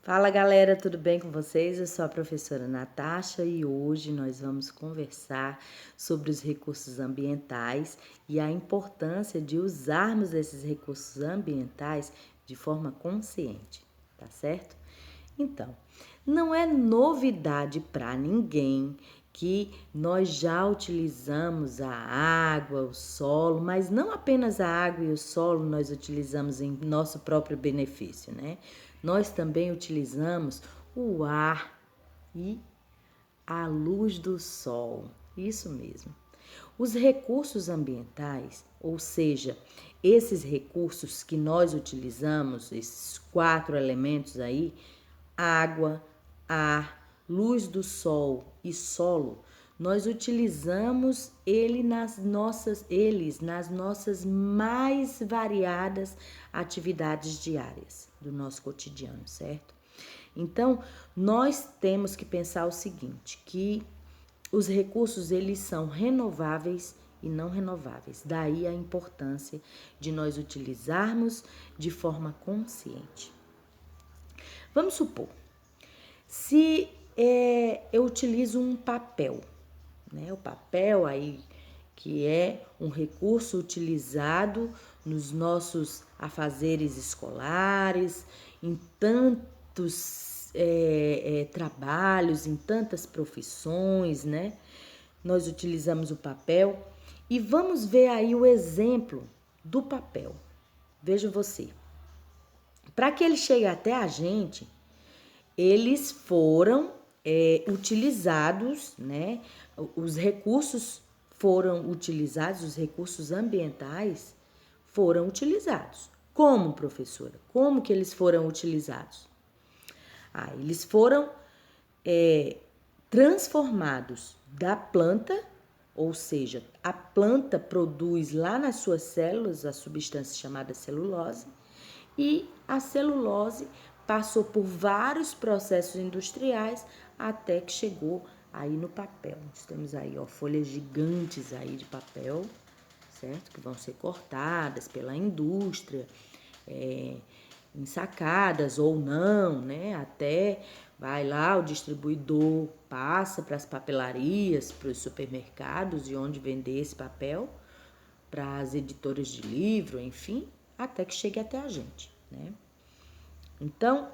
Fala galera, tudo bem com vocês? Eu sou a professora Natasha e hoje nós vamos conversar sobre os recursos ambientais e a importância de usarmos esses recursos ambientais de forma consciente, tá certo? Então, não é novidade para ninguém que nós já utilizamos a água, o solo, mas não apenas a água e o solo nós utilizamos em nosso próprio benefício, né? Nós também utilizamos o ar e a luz do sol. Isso mesmo. Os recursos ambientais, ou seja, esses recursos que nós utilizamos, esses 4 elementos aí, água, ar, luz do sol e solo, nós utilizamos eles nas nossas mais variadas atividades diárias do nosso cotidiano, certo? Então, nós temos que pensar o seguinte, que os recursos eles são renováveis e não renováveis. Daí a importância de nós utilizarmos de forma consciente. Vamos supor, se eu utilizo um papel, né? O papel aí que é um recurso utilizado nos nossos afazeres escolares, em tantos trabalhos, em tantas profissões, né? Nós utilizamos o papel e vamos ver aí o exemplo do papel. Veja você. Para que ele chegue até a gente, eles foram utilizados, né? Os recursos foram utilizados, os recursos ambientais foram utilizados. Como, professora? Como que eles foram utilizados? Eles foram transformados da planta, ou seja, a planta produz lá nas suas células a substância chamada celulose, e a celulose passou por vários processos industriais até que chegou aí no papel. Nós temos aí, ó, folhas gigantes aí de papel, certo? Que vão ser cortadas pela indústria, ensacadas ou não, né? Até vai lá o distribuidor, passa para as papelarias, para os supermercados e onde vender esse papel, para as editoras de livro, enfim, até que chegue até a gente, né? Então,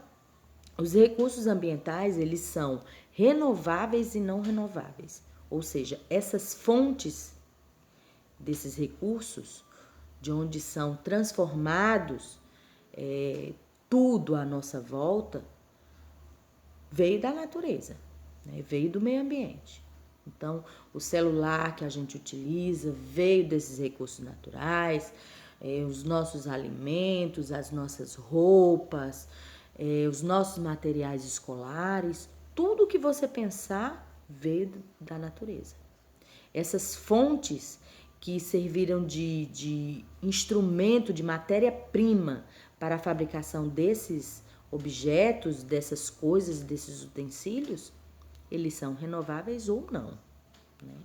os recursos ambientais, eles são renováveis e não renováveis. Ou seja, essas fontes desses recursos, de onde são transformados tudo à nossa volta, veio da natureza, né? Veio do meio ambiente. Então, o celular que a gente utiliza veio desses recursos naturais, os nossos alimentos, as nossas roupas, os nossos materiais escolares, tudo que você pensar veio da natureza. Essas fontes que serviram de instrumento, de matéria-prima para a fabricação desses objetos, dessas coisas, desses utensílios, eles são renováveis ou não, né?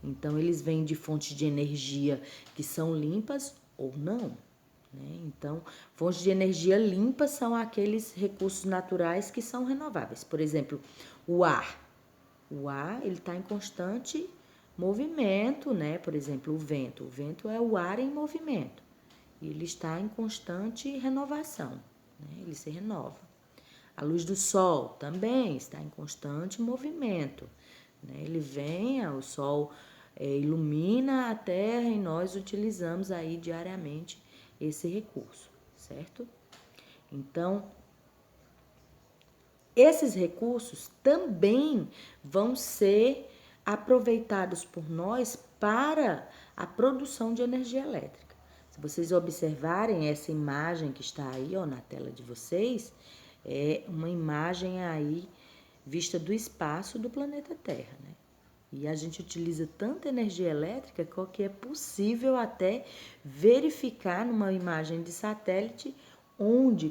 Então, eles vêm de fontes de energia que são limpas ou não, né? Então, fontes de energia limpas são aqueles recursos naturais que são renováveis. Por exemplo, o ar. O ar, ele está em constante movimento, né? Por exemplo, o vento. O vento é o ar em movimento. E ele está em constante renovação, né? Ele se renova. A luz do sol também está em constante movimento, né? Ele vem, o sol ilumina a terra e nós utilizamos aí diariamente esse recurso, certo? Então, esses recursos também vão ser aproveitados por nós para a produção de energia elétrica. Se vocês observarem essa imagem que está aí, ó, na tela de vocês, é uma imagem aí vista do espaço do planeta Terra, né? E a gente utiliza tanta energia elétrica que é possível até verificar numa imagem de satélite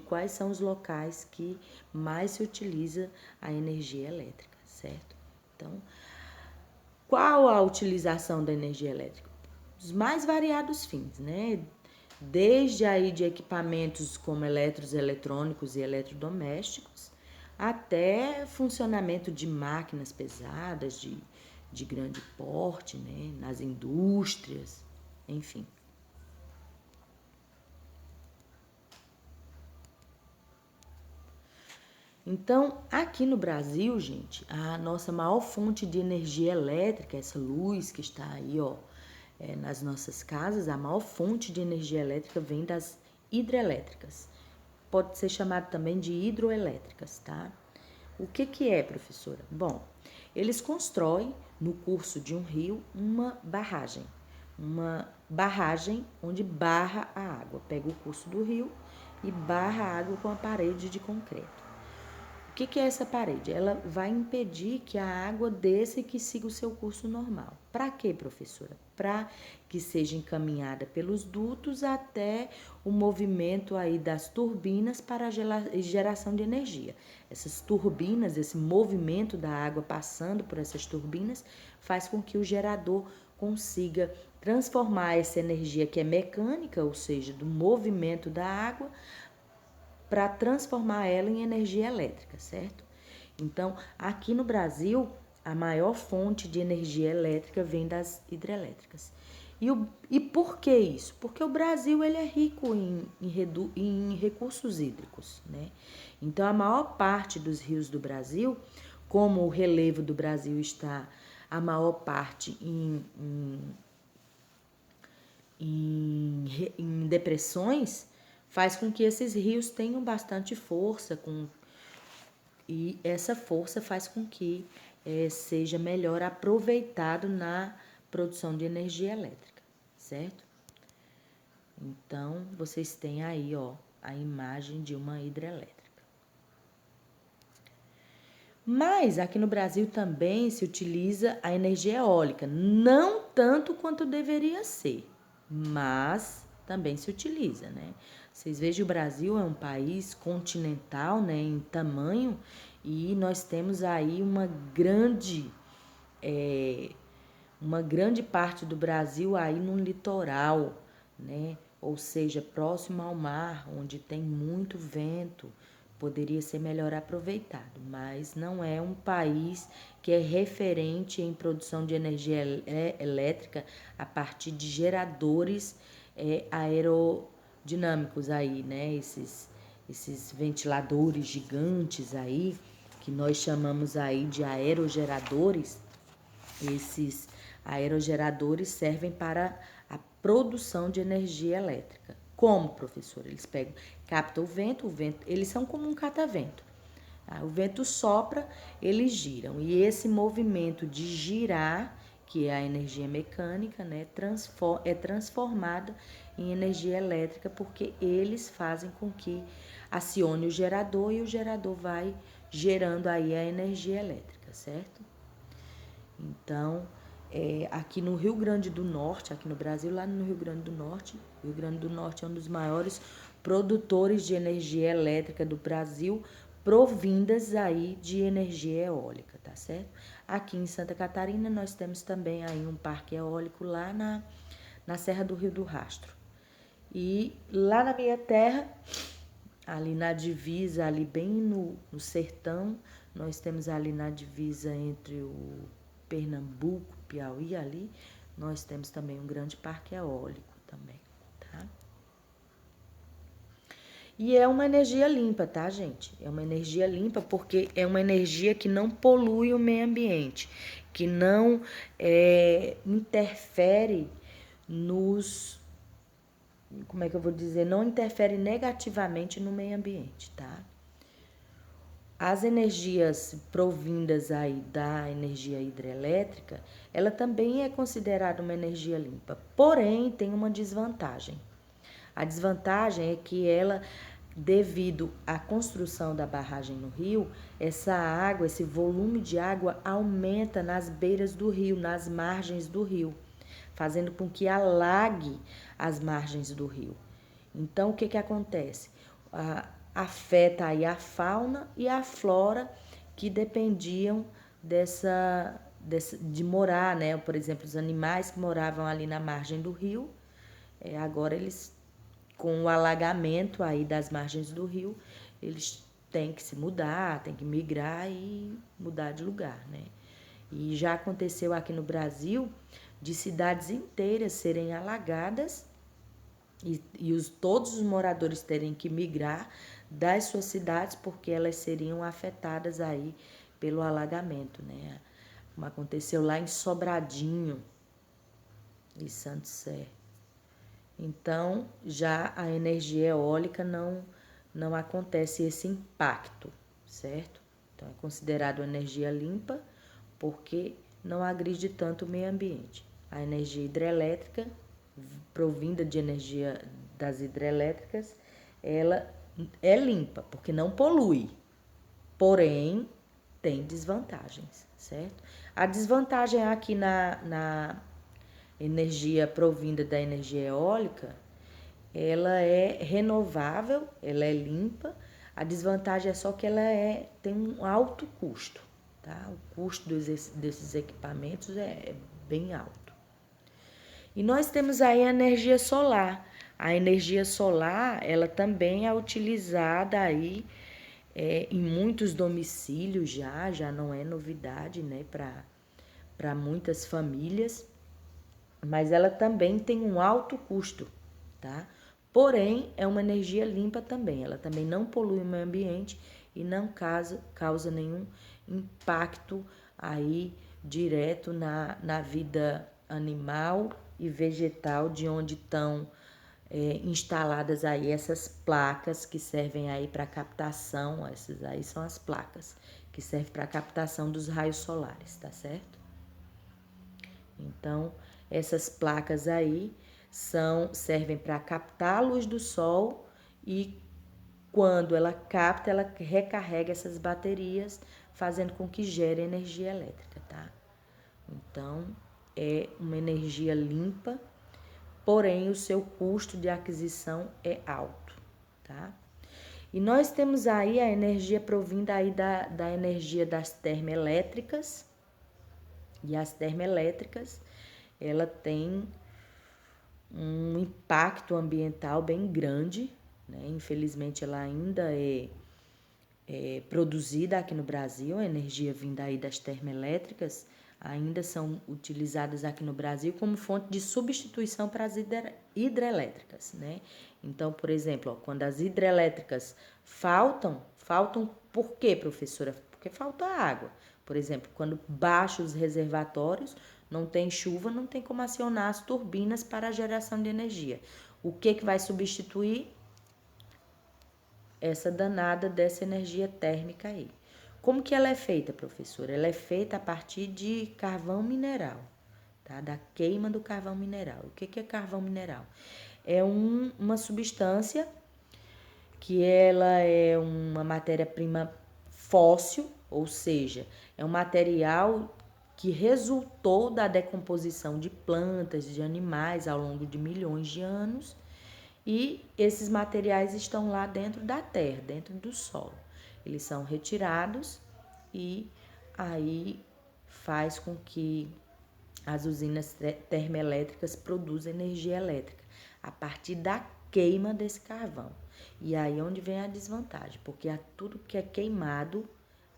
quais são os locais que mais se utiliza a energia elétrica, certo? Então, qual a utilização da energia elétrica? Os mais variados fins, né? Desde aí de equipamentos como eletrônicos e eletrodomésticos, até funcionamento de máquinas pesadas, de grande porte, né, nas indústrias, enfim. Então, aqui no Brasil, gente, a nossa maior fonte de energia elétrica, essa luz que está aí, ó, nas nossas casas, a maior fonte de energia elétrica vem das hidrelétricas. Pode ser chamado também de hidroelétricas, tá? O que é, professora? Bom, eles constroem no curso de um rio uma barragem onde barra a água. Pega o curso do rio e barra a água com a parede de concreto. O que é essa parede? Ela vai impedir que a água desça e que siga o seu curso normal. Para quê, professora? Para que seja encaminhada pelos dutos até o movimento aí das turbinas para a geração de energia. Essas turbinas, esse movimento da água passando por essas turbinas, faz com que o gerador consiga transformar essa energia que é mecânica, ou seja, do movimento da água, para transformar ela em energia elétrica, certo? Então, aqui no Brasil, a maior fonte de energia elétrica vem das hidrelétricas. E por que isso? Porque o Brasil ele é rico em recursos hídricos, né? Então, a maior parte dos rios do Brasil, como o relevo do Brasil está a maior parte em depressões, faz com que esses rios tenham bastante força e essa força faz com que seja melhor aproveitado na produção de energia elétrica, certo? Então, vocês têm aí, ó, a imagem de uma hidrelétrica. Mas aqui no Brasil também se utiliza a energia eólica, não tanto quanto deveria ser, mas também se utiliza, né? Vocês vejam, o Brasil é um país continental, né, em tamanho, e nós temos aí uma grande parte do Brasil aí no litoral, né? Ou seja, próximo ao mar, onde tem muito vento, poderia ser melhor aproveitado, mas não é um país que é referente em produção de energia elétrica a partir de geradores aerodinâmicos aí, né? Esses ventiladores gigantes aí, que nós chamamos aí de aerogeradores. Esses aerogeradores servem para a produção de energia elétrica. Como, professor? Eles captam o vento, eles são como um catavento. O vento sopra, eles giram. E esse movimento de girar, que é a energia mecânica, né, é transformada em energia elétrica, porque eles fazem com que acione o gerador e o gerador vai gerando aí a energia elétrica, certo? Então, aqui no Rio Grande do Norte, aqui no Brasil, lá no Rio Grande do Norte, o Rio Grande do Norte é um dos maiores produtores de energia elétrica do Brasil, provindas aí de energia eólica, tá certo? Aqui em Santa Catarina nós temos também aí um parque eólico lá na Serra do Rio do Rastro. E lá na minha terra, ali na divisa, ali bem no sertão, nós temos ali na divisa entre o Pernambuco, Piauí ali, nós temos também um grande parque eólico também, tá? E é uma energia limpa, tá, gente? É uma energia limpa porque é uma energia que não polui o meio ambiente, que não interfere como é que eu vou dizer? Não interfere negativamente no meio ambiente, tá? As energias provindas aí da energia hidrelétrica, ela também é considerada uma energia limpa, porém tem uma desvantagem. A desvantagem é que ela, devido à construção da barragem no rio, essa água, esse volume de água aumenta nas beiras do rio, nas margens do rio, fazendo com que alague as margens do rio. Então, o que acontece? Afeta aí a fauna e a flora que dependiam de morar, né? Por exemplo, os animais que moravam ali na margem do rio, agora eles, com o alagamento aí das margens do rio, eles tem que se mudar, tem que migrar e mudar de lugar, né? E já aconteceu aqui no Brasil de cidades inteiras serem alagadas e todos os moradores terem que migrar das suas cidades porque elas seriam afetadas aí pelo alagamento, né? Como aconteceu lá em Sobradinho e Santo Sé. Então, já a energia eólica não acontece esse impacto, certo? Então, é considerado energia limpa porque não agride tanto o meio ambiente. A energia hidrelétrica, provinda de energia das hidrelétricas, ela é limpa porque não polui, porém tem desvantagens, certo? A desvantagem aqui na energia provinda da energia eólica, ela é renovável, ela é limpa. A desvantagem é só que ela tem um alto custo, tá? O custo desses equipamentos é bem alto. E nós temos aí a energia solar. A energia solar, ela também é utilizada aí em muitos domicílios já não é novidade, né, para muitas famílias, mas ela também tem um alto custo, tá? Porém, é uma energia limpa também, ela também não polui o meio ambiente e não causa nenhum impacto aí direto na vida animal e vegetal de onde estão instaladas aí essas placas que servem aí para captação, essas aí são as placas que servem para captação dos raios solares, tá certo? Então, essas placas aí servem para captar a luz do sol e quando ela capta, ela recarrega essas baterias, fazendo com que gere energia elétrica, tá? Então, é uma energia limpa, porém o seu custo de aquisição é alto, tá? E nós temos aí a energia provinda aí da energia das termoelétricas, e as termoelétricas, ela tem um impacto ambiental bem grande, né? Infelizmente ela ainda é produzida aqui no Brasil, a energia vinda aí das termoelétricas ainda são utilizadas aqui no Brasil como fonte de substituição para as hidrelétricas, né? Então, por exemplo, quando as hidrelétricas faltam por quê, professora? Porque falta água. Por exemplo, quando baixam os reservatórios, não tem chuva, não tem como acionar as turbinas para a geração de energia. O que vai substituir? Essa danada dessa energia térmica aí. Como que ela é feita, professora? Ela é feita a partir de carvão mineral, tá? Da queima do carvão mineral. O que é carvão mineral? É uma substância que ela é uma matéria-prima fóssil, ou seja, é um material que resultou da decomposição de plantas, de animais ao longo de milhões de anos, e esses materiais estão lá dentro da terra, dentro do solo. Eles são retirados e aí faz com que as usinas termoelétricas produzam energia elétrica a partir da queima desse carvão. E aí é onde vem a desvantagem, porque tudo que é queimado,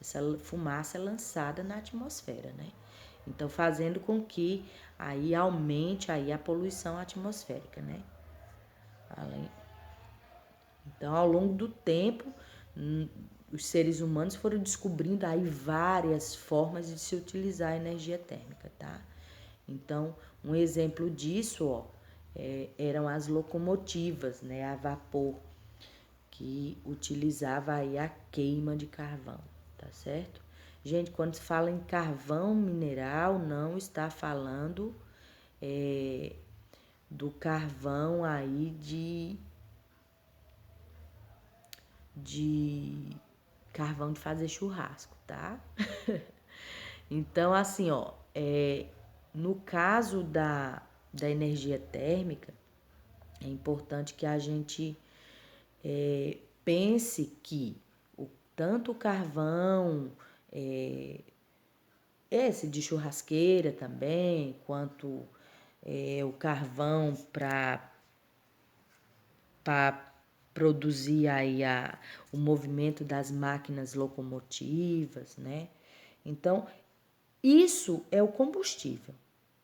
essa fumaça é lançada na atmosfera, né? Então fazendo com que aí aumente aí a poluição atmosférica, né? Então, ao longo do tempo, os seres humanos foram descobrindo aí várias formas de se utilizar a energia térmica, tá? Então, um exemplo disso, eram as locomotivas, né, a vapor, que utilizava aí a queima de carvão, tá certo? Gente, quando se fala em carvão mineral, não está falando do carvão aí de carvão de fazer churrasco, tá? Então, assim, no caso da energia térmica, é importante que a gente pense que tanto o carvão, esse de churrasqueira também, quanto o carvão para produzir aí o movimento das máquinas locomotivas, né? Então, isso é o combustível.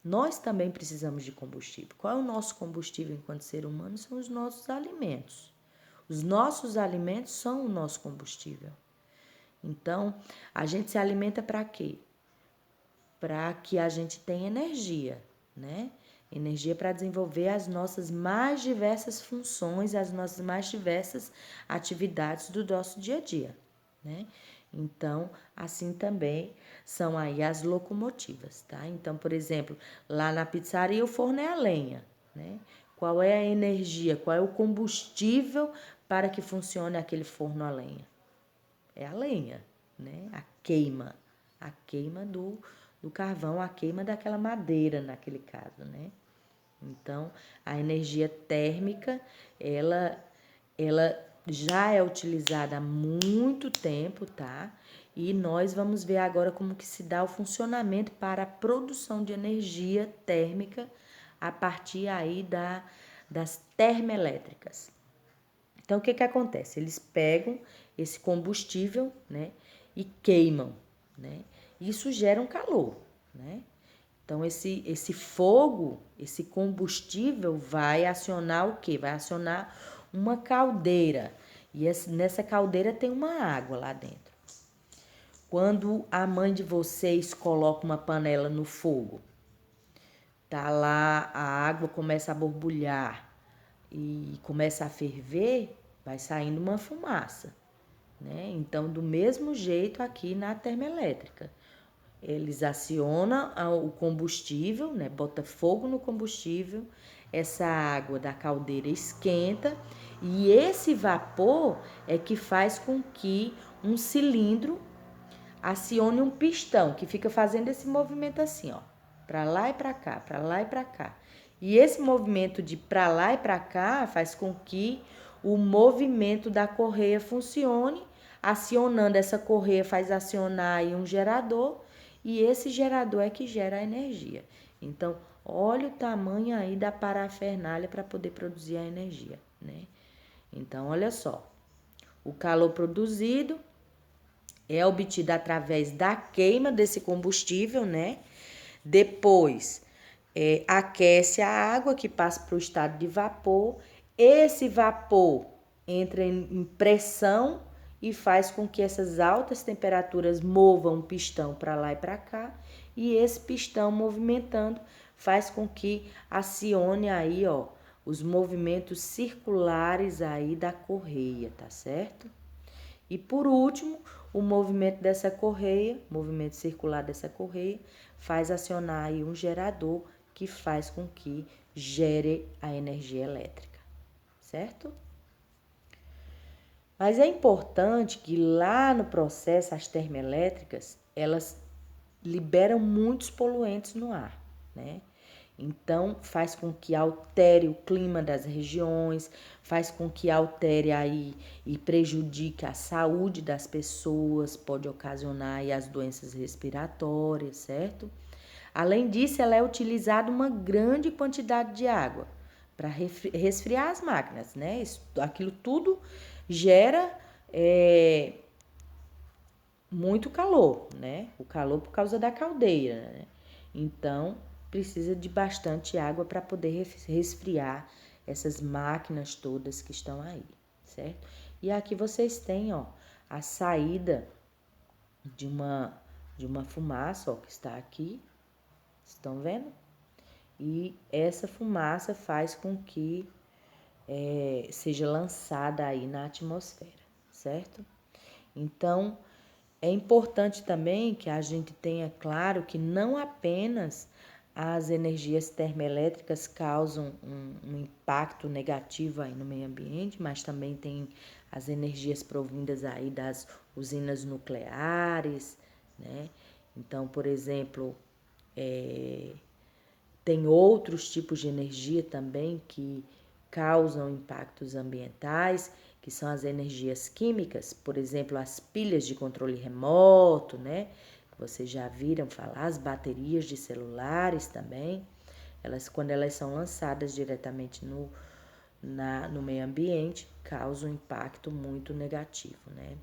Nós também precisamos de combustível. Qual é o nosso combustível enquanto ser humano? São os nossos alimentos. Os nossos alimentos são o nosso combustível. Então, a gente se alimenta para quê? Para que a gente tenha energia, né? Energia para desenvolver as nossas mais diversas funções, as nossas mais diversas atividades do nosso dia a dia, né? Então, assim também são aí as locomotivas, tá? Então, por exemplo, lá na pizzaria o forno é a lenha, né? Qual é a energia, qual é o combustível para que funcione aquele forno a lenha? É a lenha, né? A queima do carvão, a queima daquela madeira naquele caso, né? Então, a energia térmica, ela já é utilizada há muito tempo, tá? E nós vamos ver agora como que se dá o funcionamento para a produção de energia térmica a partir aí das termoelétricas. Então, o que acontece? Eles pegam esse combustível, né, e queimam, né? Isso gera um calor, né? Então, esse fogo, esse combustível vai acionar o quê? Vai acionar uma caldeira. E nessa caldeira tem uma água lá dentro. Quando a mãe de vocês coloca uma panela no fogo, tá lá, a água começa a borbulhar e começa a ferver, vai saindo uma fumaça, né? Então, do mesmo jeito aqui na termoelétrica. Eles acionam o combustível, né? Bota fogo no combustível, essa água da caldeira esquenta e esse vapor é que faz com que um cilindro acione um pistão que fica fazendo esse movimento assim, ó, para lá e para cá, para lá e para cá. E esse movimento de para lá e para cá faz com que o movimento da correia funcione. Acionando essa correia faz acionar aí um gerador e esse gerador é que gera a energia. Então, olha o tamanho aí da parafernália para poder produzir a energia, né? Então, olha só. O calor produzido é obtida através da queima desse combustível, né? Depois, aquece a água que passa para o estado de vapor. Esse vapor entra em pressão e faz com que essas altas temperaturas movam o pistão para lá e para cá. E esse pistão movimentando faz com que acione aí, ó, os movimentos circulares aí da correia, tá certo? E por último, o movimento dessa correia, movimento circular dessa correia, faz acionar aí um gerador que faz com que gere a energia elétrica, certo? Mas é importante que lá no processo, as termoelétricas, elas liberam muitos poluentes no ar, né? Então, faz com que altere o clima das regiões, faz com que altere aí e prejudique a saúde das pessoas, pode ocasionar aí as doenças respiratórias, certo? Além disso, ela é utilizada uma grande quantidade de água para resfriar as máquinas, né? Aquilo tudo gera muito calor, né? O calor por causa da caldeira, né? Então, precisa de bastante água para poder resfriar essas máquinas todas que estão aí, certo? E aqui vocês têm, ó, a saída de uma fumaça, ó, que está aqui. Estão vendo? E essa fumaça faz com que seja lançada aí na atmosfera, certo? Então, é importante também que a gente tenha claro que não apenas as energias termoelétricas causam um impacto negativo aí no meio ambiente, mas também tem as energias provindas aí das usinas nucleares, né? Então, por exemplo, tem outros tipos de energia também que causam impactos ambientais, que são as energias químicas, por exemplo, as pilhas de controle remoto, né? Vocês já viram falar, as baterias de celulares também. Quando elas são lançadas diretamente no meio ambiente, causa um impacto muito negativo, né?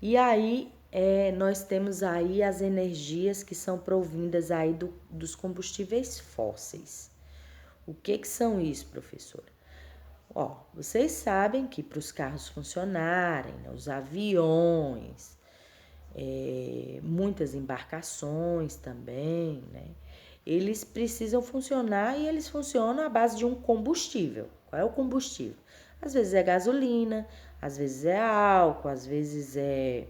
E aí, nós temos aí as energias que são provindas aí dos combustíveis fósseis. O que são isso, professora? Ó, vocês sabem que para os carros funcionarem, né, os aviões, muitas embarcações também, né? Eles precisam funcionar e eles funcionam à base de um combustível. Qual é o combustível? Às vezes é gasolina, às vezes é álcool, às vezes é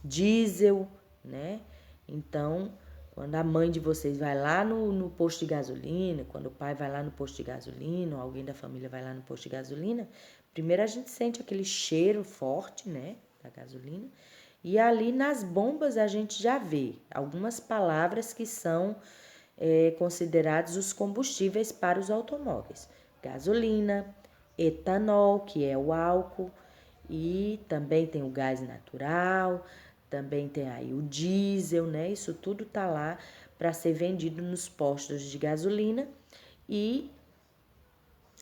diesel, né? Então, quando a mãe de vocês vai lá no posto de gasolina, quando o pai vai lá no posto de gasolina, ou alguém da família vai lá no posto de gasolina, primeiro a gente sente aquele cheiro forte, né, da gasolina, e ali nas bombas a gente já vê algumas palavras que são considerados os combustíveis para os automóveis. Gasolina, etanol, que é o álcool, e também tem o gás natural, também tem aí o diesel, né? Isso tudo tá lá para ser vendido nos postos de gasolina e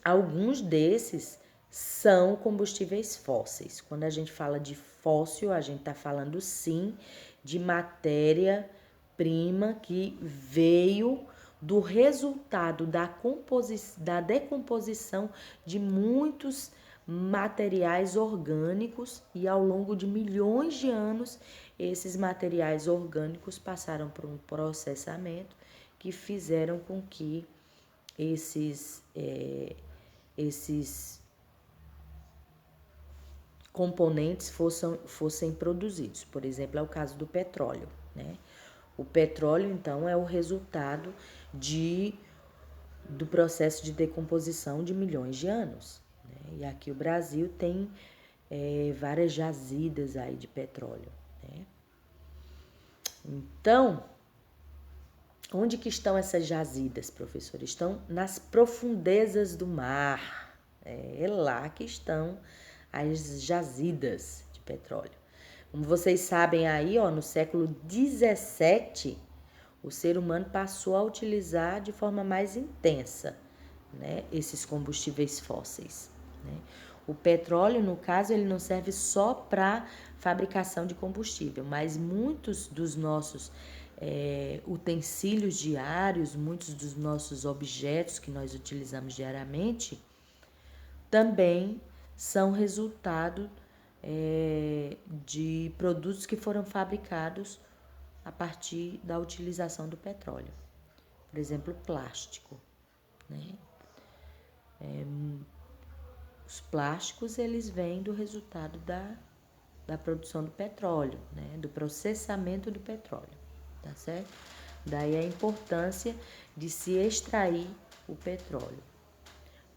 alguns desses são combustíveis fósseis. Quando a gente fala de fóssil, a gente está falando sim de matéria-prima que veio do resultado da decomposição de muitos materiais orgânicos e ao longo de milhões de anos esses materiais orgânicos passaram por um processamento que fizeram com que esses componentes fossem produzidos. Por exemplo, é o caso do petróleo, né? O petróleo, então, é o resultado do processo de decomposição de milhões de anos, né? E aqui o Brasil tem várias jazidas aí de petróleo, né? Então, onde que estão essas jazidas, professor? Estão nas profundezas do mar. É lá que estão as jazidas de petróleo. Como vocês sabem aí, ó, no século 17, o ser humano passou a utilizar de forma mais intensa, né, esses combustíveis fósseis, né? O petróleo, no caso, ele não serve só para fabricação de combustível, mas muitos dos nossos utensílios diários, muitos dos nossos objetos que nós utilizamos diariamente, também são resultado de produtos que foram fabricados a partir da utilização do petróleo. Por exemplo, o plástico, né? Os plásticos, eles vêm do resultado da produção do petróleo, né? Do processamento do petróleo, tá certo? Daí a importância de se extrair o petróleo.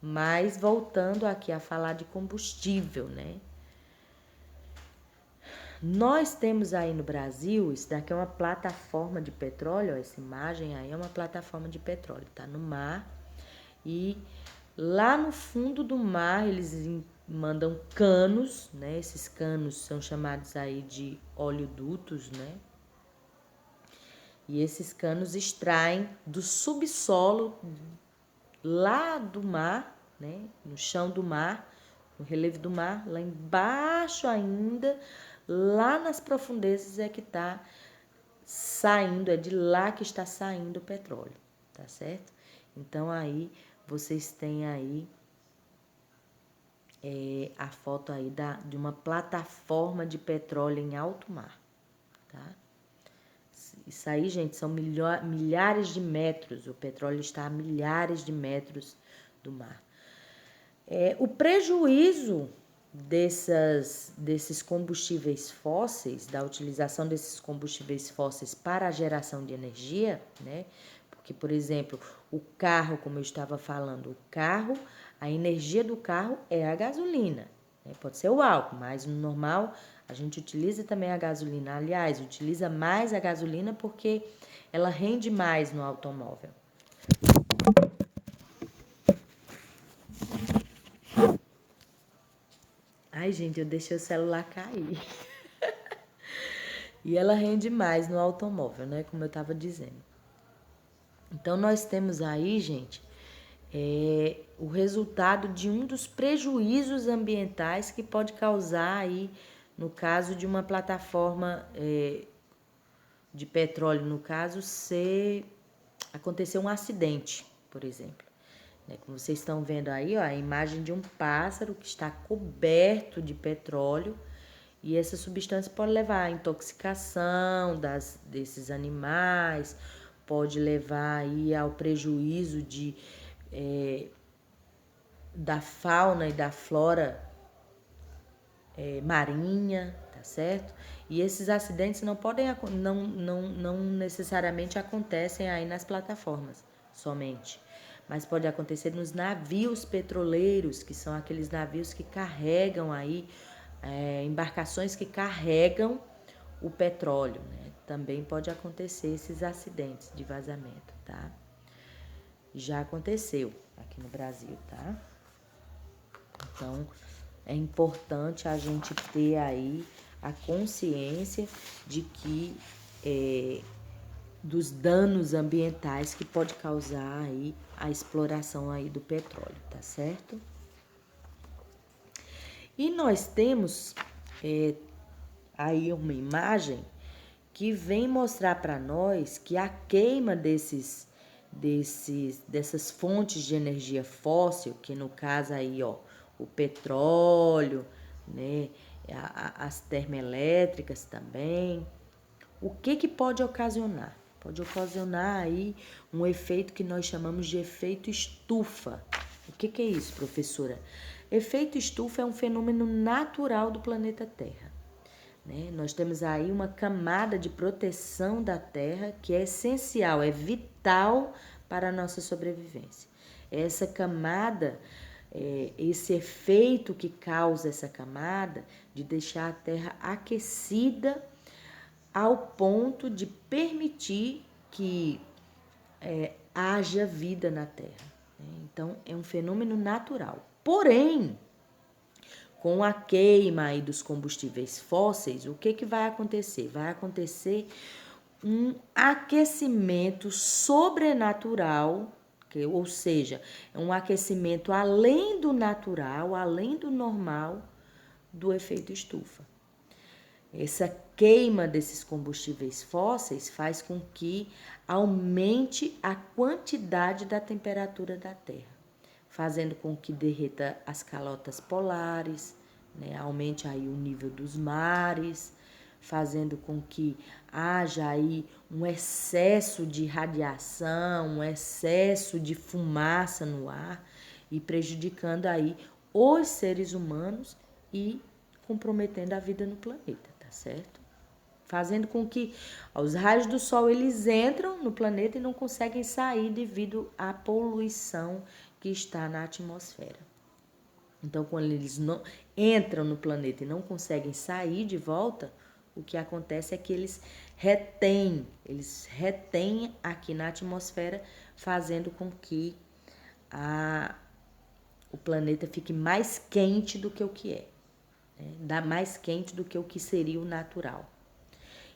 Mas voltando aqui a falar de combustível, né? Nós temos aí no Brasil, isso daqui é uma plataforma de petróleo, ó, essa imagem aí é uma plataforma de petróleo, tá no mar. E lá no fundo do mar eles mandam canos, né? Esses canos são chamados aí de oleodutos, né? E esses canos extraem do subsolo lá do mar, né? No chão do mar, no relevo do mar, lá embaixo ainda, lá nas profundezas é que está saindo, é de lá que está saindo o petróleo, tá certo? Então aí vocês têm aí a foto aí de uma plataforma de petróleo em alto mar, tá? Isso aí, gente, são milhares de metros, o petróleo está a milhares de metros do mar. O prejuízo desses combustíveis fósseis, da utilização desses combustíveis fósseis para a geração de energia, né? Porque, por exemplo, o carro, como eu estava falando, o carro, a energia do carro é a gasolina, né? Pode ser o álcool, mas no normal a gente utiliza também a gasolina. Aliás, utiliza mais a gasolina porque ela rende mais no automóvel. Ai, gente, eu deixei o celular cair. E ela rende mais no automóvel, né? Como eu estava dizendo. Então, nós temos aí, gente, o resultado de um dos prejuízos ambientais que pode causar aí, no caso de uma plataforma de petróleo, no caso, acontecer um acidente, por exemplo. Como vocês estão vendo aí, ó, a imagem de um pássaro que está coberto de petróleo, e essa substância pode levar à intoxicação desses animais, pode levar aí ao prejuízo da fauna e da flora marinha, tá certo? E esses acidentes não necessariamente acontecem aí nas plataformas somente, mas pode acontecer nos navios petroleiros, que são aqueles navios que carregam aí, embarcações que carregam o petróleo, né? Também pode acontecer esses acidentes de vazamento, tá? Já aconteceu aqui no Brasil, tá? Então, é importante a gente ter aí a consciência de que dos danos ambientais que pode causar aí a exploração aí do petróleo, tá certo? E nós temos aí uma imagem que vem mostrar para nós que a queima dessas fontes de energia fóssil, que no caso aí, ó, o petróleo, né, as termoelétricas também, o que pode ocasionar? Pode ocasionar aí um efeito que nós chamamos de efeito estufa. O que é isso, professora? Efeito estufa é um fenômeno natural do planeta Terra. Nós temos aí uma camada de proteção da Terra que é essencial, é vital para a nossa sobrevivência. Essa camada, esse efeito que causa essa camada de deixar a Terra aquecida ao ponto de permitir que haja vida na Terra. Então, é um fenômeno natural. Porém, com a queima aí dos combustíveis fósseis, o que vai acontecer? Vai acontecer um aquecimento sobrenatural, ou seja, é um aquecimento além do natural, além do normal, do efeito estufa. Essa queima desses combustíveis fósseis faz com que aumente a quantidade da temperatura da Terra, fazendo com que derreta as calotas polares, né? Aumente aí o nível dos mares, fazendo com que haja aí um excesso de radiação, um excesso de fumaça no ar e prejudicando aí os seres humanos e comprometendo a vida no planeta, tá certo? Fazendo com que os raios do sol eles entram no planeta e não conseguem sair devido à poluição que está na atmosfera. Então, quando eles não entram no planeta e não conseguem sair de volta, o que acontece é que eles retêm aqui na atmosfera, fazendo com que o planeta fique mais quente do que o que é, né? Mais quente do que o que seria o natural.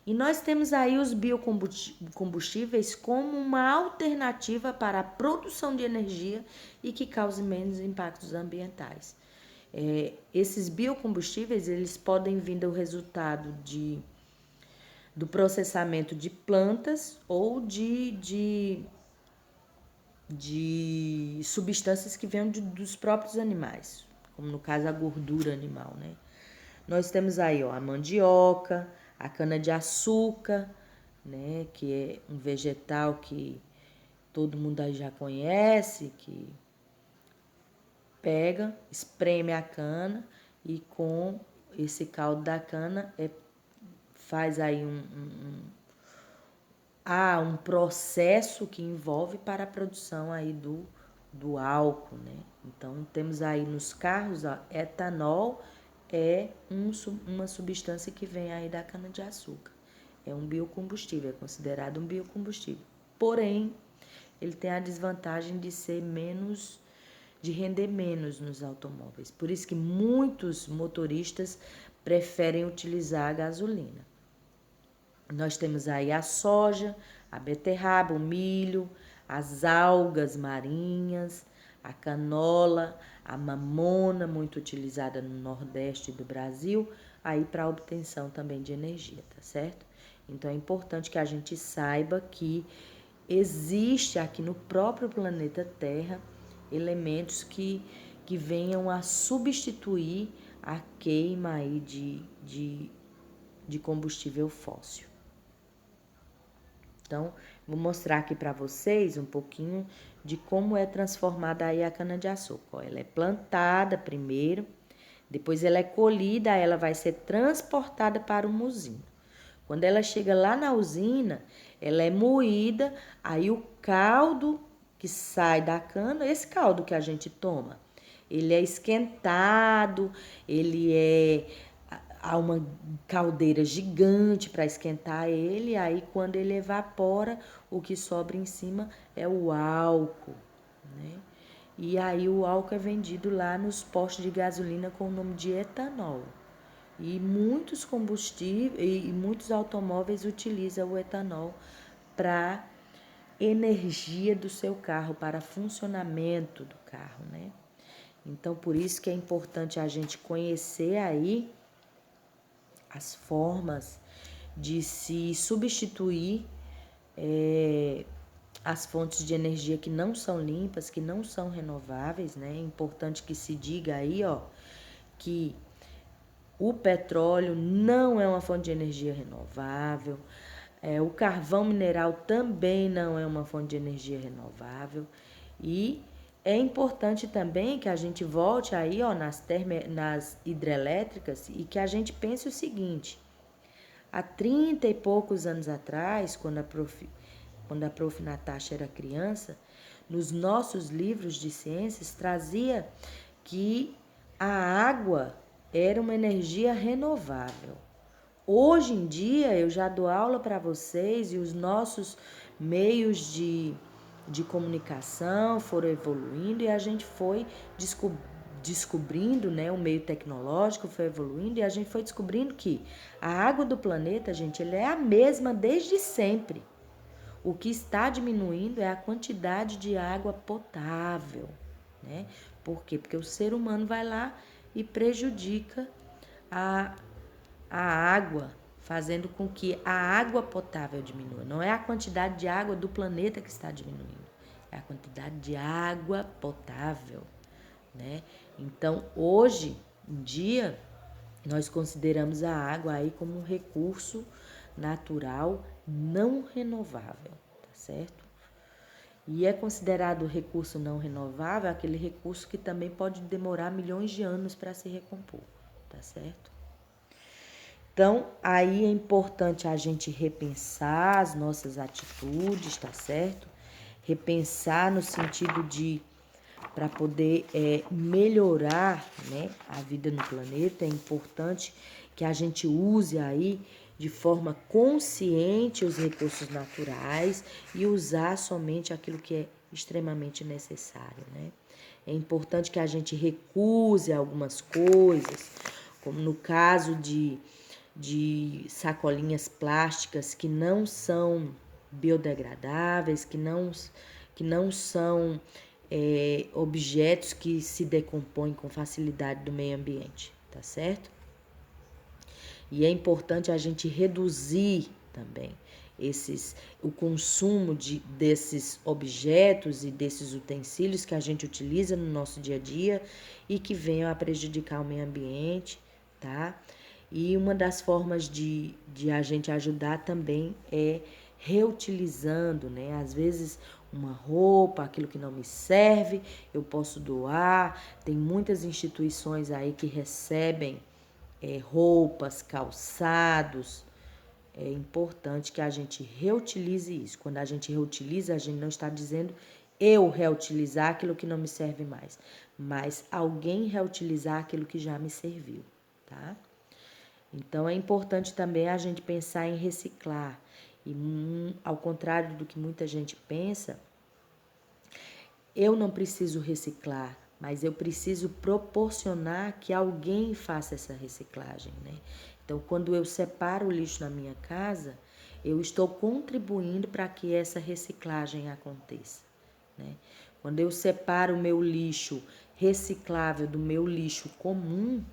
E nós temos aí os biocombustíveis como uma alternativa para a produção de energia e que cause menos impactos ambientais. Esses biocombustíveis eles podem vir do resultado do processamento de plantas ou de substâncias que vêm dos próprios animais, como no caso a gordura animal, né? Nós temos aí, ó, a mandioca, a cana-de-açúcar, né, que é um vegetal que todo mundo aí já conhece, que pega, espreme a cana e com esse caldo da cana faz aí um processo que envolve para a produção aí do álcool, né? Então, temos aí nos carros, ó, etanol é uma substância que vem aí da cana-de-açúcar. É um biocombustível, é considerado um biocombustível. Porém, ele tem a desvantagem de render menos nos automóveis. Por isso que muitos motoristas preferem utilizar a gasolina. Nós temos aí a soja, a beterraba, o milho, as algas marinhas, a canola, a mamona, muito utilizada no Nordeste do Brasil, aí para obtenção também de energia, tá certo? Então é importante que a gente saiba que existe aqui no próprio planeta Terra elementos que venham a substituir a queima aí de combustível fóssil. Então, vou mostrar aqui para vocês um pouquinho de como é transformada aí a cana-de-açúcar. Ela é plantada primeiro, depois ela é colhida, ela vai ser transportada para uma usina. Quando ela chega lá na usina, ela é moída, aí o caldo que sai da cana, esse caldo que a gente toma, ele é esquentado, há uma caldeira gigante para esquentar ele, aí quando ele evapora, o que sobra em cima é o álcool, né? E aí o álcool é vendido lá nos postos de gasolina com o nome de etanol. E muitos combustíveis e muitos automóveis utilizam o etanol para energia do seu carro, para funcionamento do carro, né? Então, por isso que é importante a gente conhecer aí as formas de se substituir as fontes de energia que não são limpas, que não são renováveis, né? É importante que se diga aí, ó, que o petróleo não é uma fonte de energia renovável, o carvão mineral também não é uma fonte de energia renovável e é importante também que a gente volte aí, ó, nas hidrelétricas e que a gente pense o seguinte: há 30 e poucos anos atrás, quando a prof. Natasha era criança, nos nossos livros de ciências trazia que a água era uma energia renovável. Hoje em dia eu já dou aula para vocês e os nossos meios de comunicação foram evoluindo e a gente foi descobrindo, né, o meio tecnológico foi evoluindo e a gente foi descobrindo que a água do planeta, gente, ela é a mesma desde sempre. O que está diminuindo é a quantidade de água potável, né? Por quê? Porque o ser humano vai lá e prejudica a água, fazendo com que a água potável diminua. Não é a quantidade de água do planeta que está diminuindo, é a quantidade de água potável, né? Então, hoje em dia, nós consideramos a água aí como um recurso natural não renovável, tá certo? E é considerado recurso não renovável aquele recurso que também pode demorar milhões de anos para se recompor, tá certo? Então, aí é importante a gente repensar as nossas atitudes, tá certo? Repensar no sentido de, para poder melhorar, né, a vida no planeta, é importante que a gente use aí de forma consciente os recursos naturais e usar somente aquilo que é extremamente necessário, né? É importante que a gente recuse algumas coisas, como no caso de sacolinhas plásticas que não são biodegradáveis, que não são objetos que se decompõem com facilidade do meio ambiente, tá certo? E é importante a gente reduzir também o consumo desses objetos e desses utensílios que a gente utiliza no nosso dia a dia e que venham a prejudicar o meio ambiente, tá? E uma das formas de a gente ajudar também é reutilizando, né? Às vezes uma roupa, aquilo que não me serve, eu posso doar. Tem muitas instituições aí que recebem roupas, calçados. É importante que a gente reutilize isso. Quando a gente reutiliza, a gente não está dizendo eu reutilizar aquilo que não me serve mais, mas alguém reutilizar aquilo que já me serviu, tá? Então é importante também a gente pensar em reciclar. E ao contrário do que muita gente pensa, eu não preciso reciclar, mas eu preciso proporcionar que alguém faça essa reciclagem, né? Então, quando eu separo o lixo na minha casa, eu estou contribuindo para que essa reciclagem aconteça, né? Quando eu separo o meu lixo reciclável do meu lixo comum,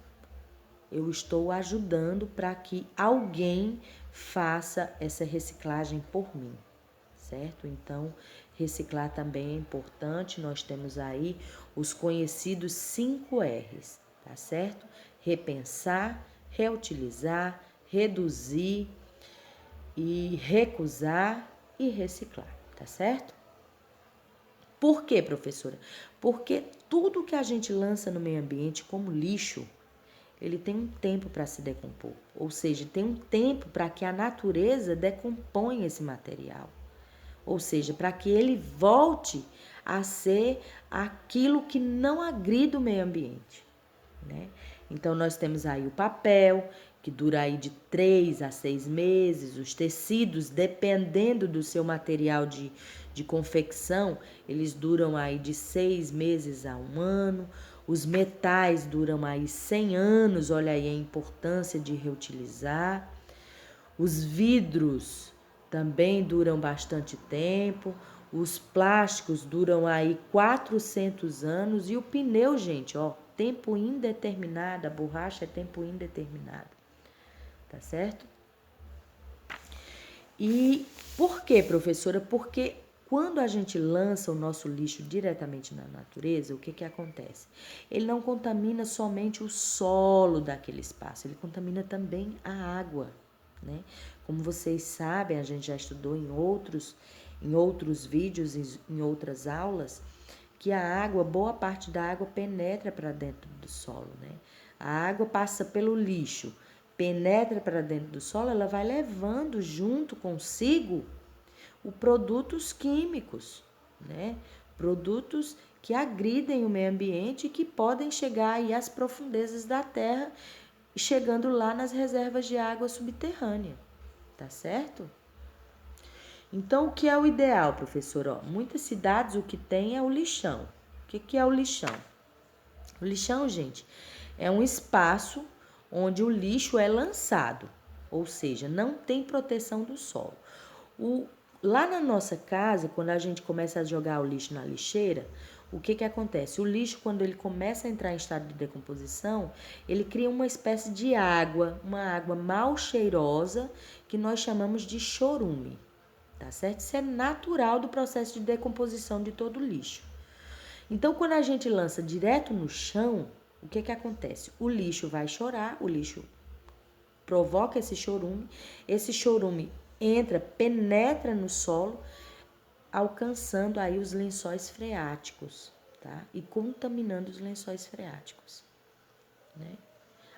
eu estou ajudando para que alguém faça essa reciclagem por mim, certo? Então, reciclar também é importante. Nós temos aí os conhecidos 5 R's, tá certo? Repensar, reutilizar, reduzir e recusar e reciclar, tá certo? Por quê, professora? Porque tudo que a gente lança no meio ambiente como lixo, ele tem um tempo para se decompor, ou seja, tem um tempo para que a natureza decomponha esse material, ou seja, para que ele volte a ser aquilo que não agride o meio ambiente, né? Então, nós temos aí o papel, que dura aí de 3 a 6 meses, os tecidos, dependendo do seu material de confecção, eles duram aí de 6 meses a 1 ano, os metais duram aí 100 anos, olha aí a importância de reutilizar, os vidros também duram bastante tempo, os plásticos duram aí 400 anos e o pneu, gente, ó, tempo indeterminado, a borracha é tempo indeterminado, tá certo? E por quê, professora? Porque quando a gente lança o nosso lixo diretamente na natureza, o que que acontece? Ele não contamina somente o solo daquele espaço, ele contamina também a água, né? Como vocês sabem, a gente já estudou em outros vídeos, em outras aulas, que a água, boa parte da água penetra para dentro do solo, né? A água passa pelo lixo, penetra para dentro do solo, ela vai levando junto consigo os produtos químicos, né? Produtos que agridem o meio ambiente e que podem chegar aí às profundezas da terra, chegando lá nas reservas de água subterrânea, tá certo? Então, o que é o ideal, professor? Ó, muitas cidades o que tem é o lixão. O que é o lixão? O lixão, gente, é um espaço onde o lixo é lançado, ou seja, não tem proteção do solo. Lá na nossa casa, quando a gente começa a jogar o lixo na lixeira, o que acontece? O lixo, quando ele começa a entrar em estado de decomposição, ele cria uma espécie de água, uma água mal cheirosa, que nós chamamos de chorume, tá certo? Isso é natural do processo de decomposição de todo o lixo. Então, quando a gente lança direto no chão, o que acontece? O lixo vai chorar, o lixo provoca esse chorume entra, penetra no solo, alcançando aí os lençóis freáticos, tá? E contaminando os lençóis freáticos, né?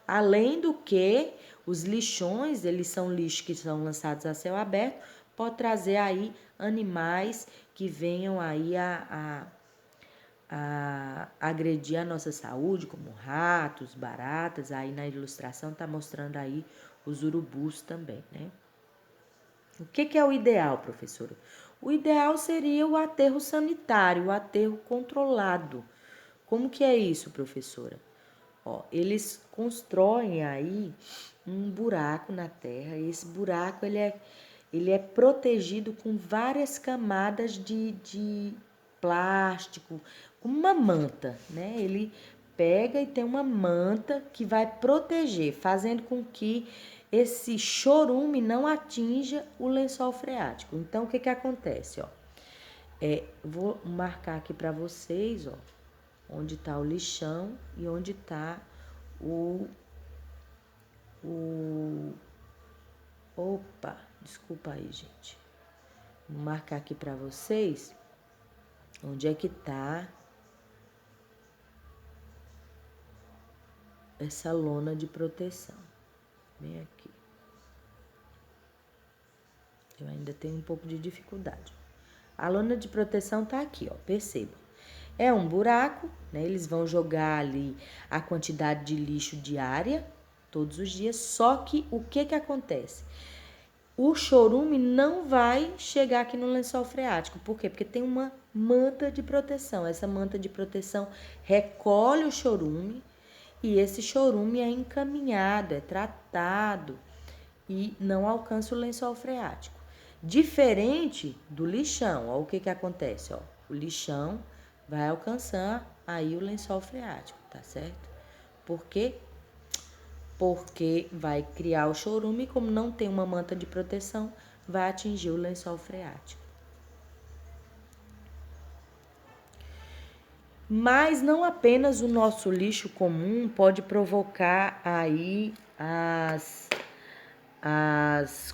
Além do que, os lixões, eles são lixos que são lançados a céu aberto, pode trazer aí animais que venham aí a agredir a nossa saúde, como ratos, baratas. Aí na ilustração está mostrando aí os urubus também, né? O que é o ideal, professora? O ideal seria o aterro sanitário, o aterro controlado. Como que é isso, professora? Ó, eles constroem aí um buraco na terra, e esse buraco ele é protegido com várias camadas de plástico, como uma manta, né? Ele pega e tem uma manta que vai proteger, fazendo com que esse chorume não atinja o lençol freático. Então, o que acontece, ó? Vou marcar aqui para vocês, ó, onde está o lixão e onde está Opa, desculpa aí, gente. Vou marcar aqui para vocês onde é que tá essa lona de proteção. Bem aqui. Eu ainda tenho um pouco de dificuldade. A lona de proteção tá aqui, ó, perceba. É um buraco, né? Eles vão jogar ali a quantidade de lixo diária, todos os dias, só que o que acontece? O chorume não vai chegar aqui no lençol freático. Por quê? Porque tem uma manta de proteção. Essa manta de proteção recolhe o chorume e esse chorume é encaminhado, é tratado e não alcança o lençol freático, Diferente do lixão, ó, o que acontece, ó? O lixão vai alcançar aí o lençol freático, tá certo? Por quê? Porque vai criar o chorume e como não tem uma manta de proteção, vai atingir o lençol freático. Mas não apenas o nosso lixo comum pode provocar aí as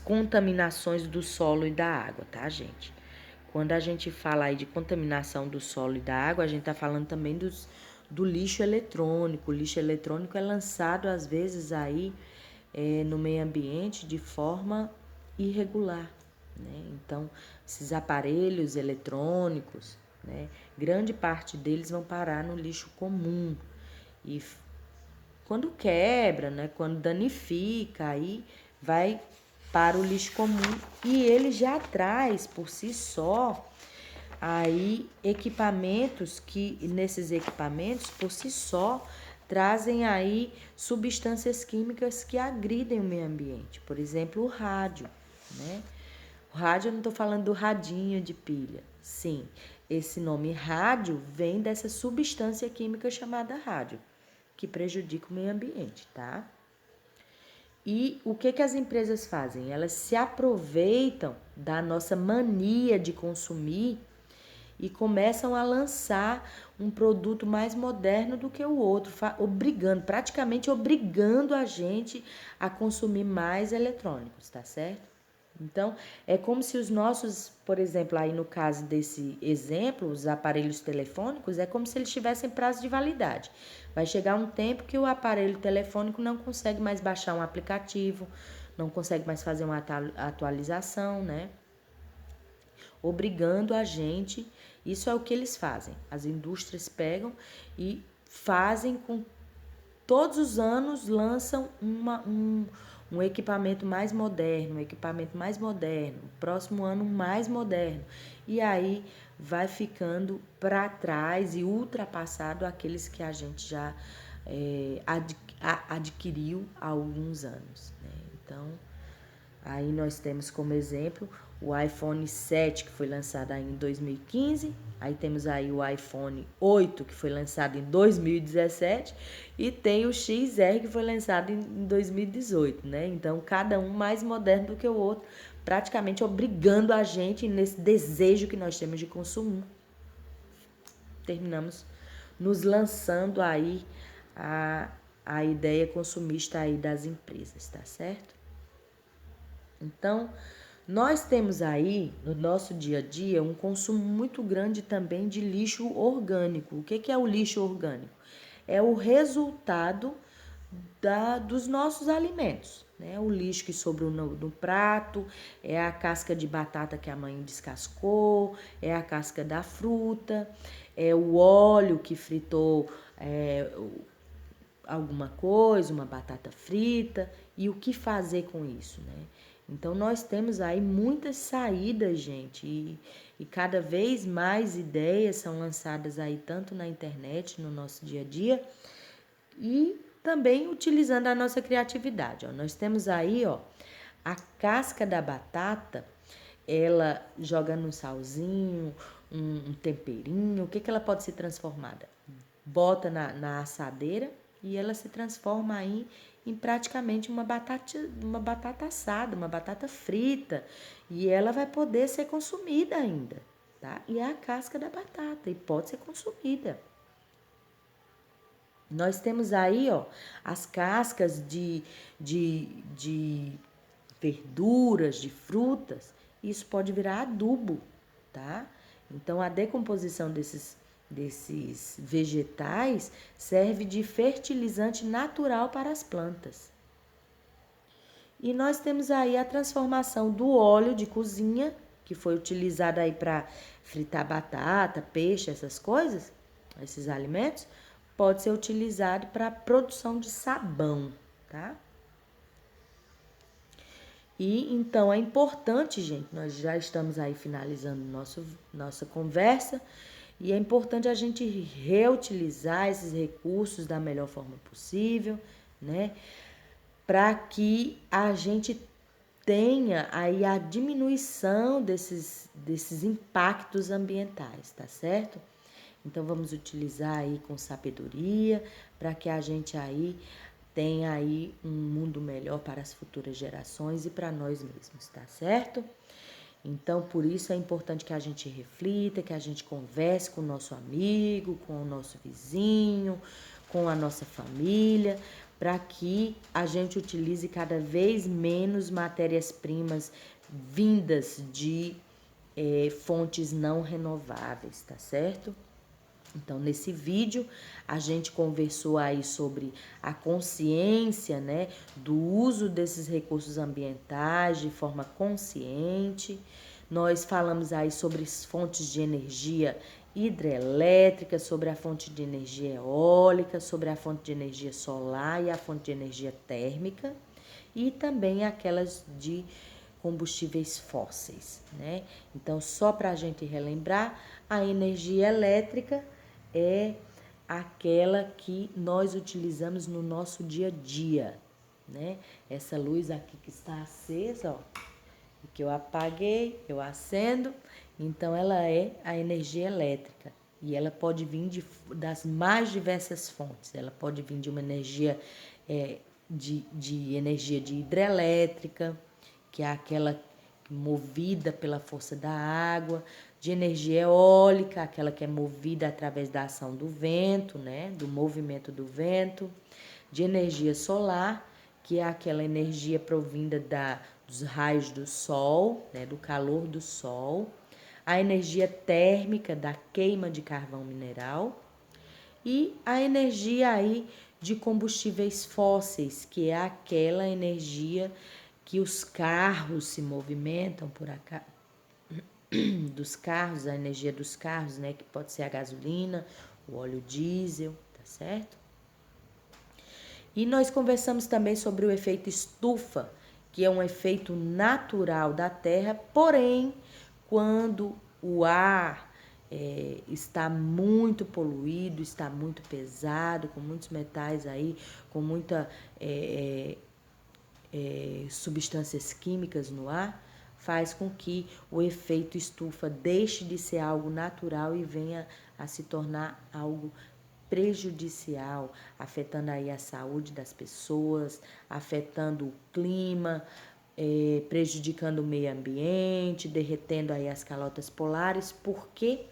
contaminações do solo e da água, tá, gente? Quando a gente fala aí de contaminação do solo e da água, a gente tá falando também do lixo eletrônico. O lixo eletrônico é lançado, às vezes, aí no meio ambiente de forma irregular, né? Então, esses aparelhos eletrônicos, né, grande parte deles vão parar no lixo comum. E quando quebra, né, quando danifica, aí vai para o lixo comum e ele já traz por si só aí equipamentos que nesses equipamentos por si só trazem aí substâncias químicas que agridem o meio ambiente. Por exemplo, o rádio, né? O rádio, eu não estou falando do radinho de pilha. Sim, esse nome rádio vem dessa substância química chamada rádio, que prejudica o meio ambiente, tá? E o que as empresas fazem? Elas se aproveitam da nossa mania de consumir e começam a lançar um produto mais moderno do que o outro, praticamente obrigando a gente a consumir mais eletrônicos, tá certo? Então, é como se os nossos, por exemplo, aí no caso desse exemplo, os aparelhos telefônicos, é como se eles tivessem prazo de validade. Vai chegar um tempo que o aparelho telefônico não consegue mais baixar um aplicativo, não consegue mais fazer uma atualização, né? Obrigando a gente, isso é o que eles fazem. As indústrias pegam e fazem com todos os anos lançam um equipamento mais moderno, próximo ano mais moderno. E aí vai ficando para trás e ultrapassado aqueles que a gente já adquiriu há alguns anos, né? Então, aí nós temos como exemplo o iPhone 7, que foi lançado aí em 2015. Aí temos aí o iPhone 8, que foi lançado em 2017. E tem o XR, que foi lançado em 2018, né? Então, cada um mais moderno do que o outro, praticamente obrigando a gente nesse desejo que nós temos de consumo. Terminamos nos lançando aí a ideia consumista aí das empresas, tá certo? Então, nós temos aí, no nosso dia a dia, um consumo muito grande também de lixo orgânico. O que é o lixo orgânico? É o resultado dos nossos alimentos, né? O lixo que sobrou no prato, é a casca de batata que a mãe descascou, é a casca da fruta, é o óleo que fritou alguma coisa, uma batata frita, e o que fazer com isso, né? Então, nós temos aí muitas saídas, gente, e cada vez mais ideias são lançadas aí, tanto na internet, no nosso dia a dia, e também utilizando a nossa criatividade. Ó. Nós temos aí, ó, a casca da batata, ela joga num salzinho, um temperinho, o que ela pode ser transformada? Bota na assadeira e ela se transforma aí em praticamente uma batata assada, uma batata frita. E ela vai poder ser consumida ainda, tá? E é a casca da batata e pode ser consumida. Nós temos aí, ó, as cascas de verduras, de frutas. Isso pode virar adubo, tá? Então, a decomposição desses vegetais serve de fertilizante natural para as plantas. E nós temos aí a transformação do óleo de cozinha, que foi utilizado aí para fritar batata, peixe, essas coisas, esses alimentos, pode ser utilizado para a produção de sabão, tá? E então é importante, gente, nós já estamos aí finalizando nossa conversa, e é importante a gente reutilizar esses recursos da melhor forma possível, né? Para que a gente tenha aí a diminuição desses impactos ambientais, tá certo? Então vamos utilizar aí com sabedoria para que a gente aí tenha aí um mundo melhor para as futuras gerações e para nós mesmos, tá certo? Então, por isso é importante que a gente reflita, que a gente converse com o nosso amigo, com o nosso vizinho, com a nossa família, para que a gente utilize cada vez menos matérias-primas vindas de fontes não renováveis, tá certo? Então, nesse vídeo, a gente conversou aí sobre a consciência, né, do uso desses recursos ambientais de forma consciente. Nós falamos aí sobre as fontes de energia hidrelétrica, sobre a fonte de energia eólica, sobre a fonte de energia solar e a fonte de energia térmica e também aquelas de combustíveis fósseis, né? Então, só para a gente relembrar, a energia elétrica é aquela que nós utilizamos no nosso dia a dia, né? Essa luz aqui que está acesa, ó, que eu apaguei, eu acendo, então ela é a energia elétrica e ela pode vir das mais diversas fontes. Ela pode vir de uma energia de energia de hidrelétrica, que é aquela movida pela força da água, de energia eólica, aquela que é movida através da ação do vento, né, do movimento do vento, de energia solar, que é aquela energia provinda dos raios do sol, né, do calor do sol, a energia térmica da queima de carvão mineral e a energia aí de combustíveis fósseis, que é aquela energia que os carros se movimentam por acá, dos carros, a energia dos carros, né, que pode ser a gasolina, o óleo diesel, tá certo? E nós conversamos também sobre o efeito estufa, que é um efeito natural da Terra, porém, quando o ar está muito poluído, está muito pesado, com muitos metais aí, com muita substâncias químicas no ar, faz com que o efeito estufa deixe de ser algo natural e venha a se tornar algo prejudicial, afetando aí a saúde das pessoas, afetando o clima, prejudicando o meio ambiente, derretendo aí as calotas polares. Por quê?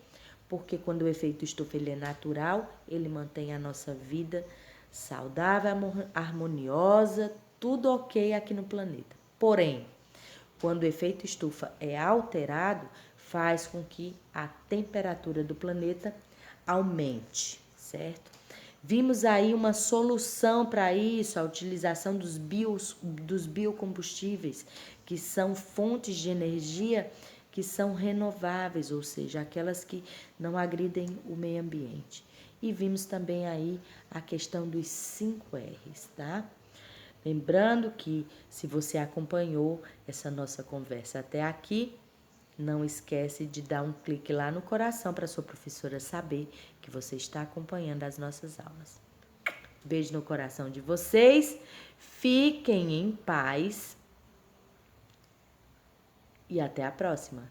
Porque quando o efeito estufa ele é natural, ele mantém a nossa vida saudável, harmoniosa, tudo ok aqui no planeta. Porém, quando o efeito estufa é alterado, faz com que a temperatura do planeta aumente, certo? Vimos aí uma solução para isso, a utilização dos biocombustíveis, que são fontes de energia que são renováveis, ou seja, aquelas que não agridem o meio ambiente. E vimos também aí a questão dos 5 R's, tá? Lembrando que se você acompanhou essa nossa conversa até aqui, não esquece de dar um clique lá no coração para sua professora saber que você está acompanhando as nossas aulas. Beijo no coração de vocês, fiquem em paz e até a próxima.